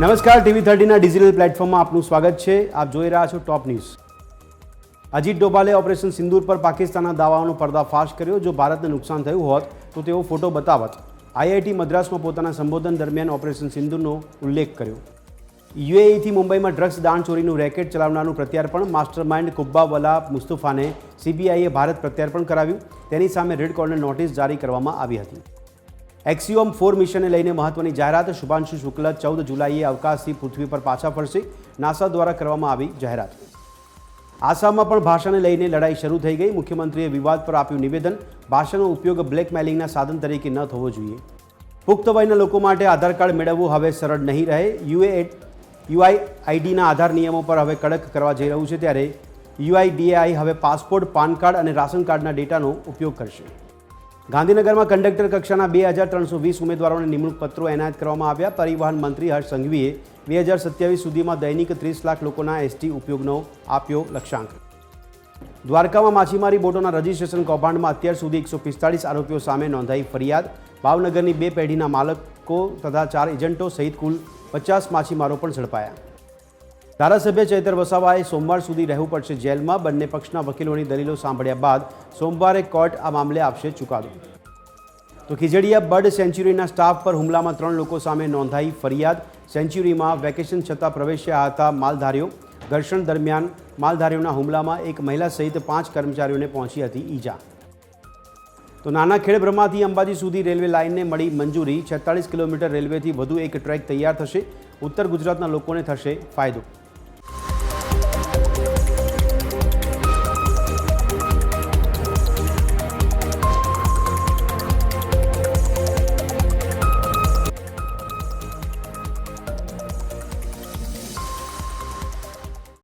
નમસ્કાર, TV 30ના digital પ્લેટફોર્મમાં આપનું સ્વાગત છે. આપ જોઈ રહ્યા છો ટોપ ન્યૂઝ. અજીત ડોભાલે ઓપરેશન સિંદૂર પર પાકિસ્તાનના દાવાઓનો પર્દાફાશ કર્યો. જો ભારતને નુકસાન થયું હોત તો તેઓ ફોટો બતાવત. આઈઆઈટી મદ્રાસમાં પોતાના સંબોધન દરમિયાન ઓપરેશન સિંદૂરનો ઉલ્લેખ કર્યો. યુએઈથી મુંબઈમાં ડ્રગ્સ દાણચોરીનું રેકેટ ચલાવનારનું પ્રત્યાર્પણ. માસ્ટરમાઇન્ડ કુબ્બાવલા મુસ્તુફાને સીબીઆઈએ ભારત પ્રત્યાર્પણ કરાવ્યું. તેની સામે રેડ કોર્નર નોટિસ જારી કરવામાં આવી હતી. એક્સિયોમ 4 મિશનને લઈને મહત્વની જાહેરાત. શુભાંશુ શુક્લ 14 જુલાઈએ અવકાશથી પૃથ્વી પર પાછા ફરશે. નાસા દ્વારા કરવામાં આવી જાહેરાત. આસામમાં પણ ભાષાને લઈને લડાઈ શરૂ થઈ ગઈ. મુખ્યમંત્રીએ વિવાદ પર આપ્યું નિવેદન. ભાષાનો ઉપયોગ બ્લેકમેલિંગના સાધન તરીકે ન થવો જોઈએ. પુખ્ત વયના લોકો માટે આધાર કાર્ડ મેળવવું હવે સરળ નહીં રહે. યુઆઈડીના આધાર નિયમો પર હવે કડક કરવા જઈ રહ્યું છે. ત્યારે યુઆઈડીએઆઈ હવે પાસપોર્ટ, પાન કાર્ડ અને રાશન કાર્ડના ડેટાનો ઉપયોગ કરશે. ગાંધીનગરમાં કંડક્ટર કક્ષાના 2320 ઉમેદવારોને નિમણૂક પત્રો એનાયત કરવામાં આવ્યા. પરિવહન મંત્રી હર્ષ સંઘવીએ 2027 સુધીમાં દૈનિક 30 લાખ લોકોના એસટી ઉપયોગનો આપ્યો લક્ષ્યાંક. દ્વારકામાં માછીમારી બોટોના રજીસ્ટ્રેશન કૌભાંડમાં અત્યાર સુધી 145 આરોપીઓ સામે નોંધાઈ ફરિયાદ. ભાવનગરની 2 પેઢીના માલકો તથા 4 એજન્ટો સહિત કુલ 50 માછીમારો પણ ઝડપાયા. ધારાસભ્ય ચૈતર વસાવાએ સોમવાર સુધી રહેવું પડશે જેલમાં. બંને પક્ષના વકીલોની દલીલો સાંભળ્યા બાદ સોમવારે કોર્ટ આ મામલે આપશે ચુકાદો. તો ખીજડીયા બર્ડ સેન્ચ્યુરીના સ્ટાફ પર હુમલામાં 3 લોકો સામે નોંધાઈ ફરિયાદ. સેન્ચ્યુરીમાં વેકેશન છતાં પ્રવેશ્યા હતા માલધારીઓ. ઘર્ષણ દરમિયાન માલધારીઓના હુમલામાં એક મહિલા સહિત 5 કર્મચારીઓને પહોંચી હતી ઈજા. તો નાના ખેડબ્રહ્માથી અંબાજી સુધી રેલવે લાઇનને મળી મંજૂરી. 46 કિલોમીટર રેલવેથી વધુ એક ટ્રેક તૈયાર થશે. ઉત્તર ગુજરાતના લોકોને થશે ફાયદો.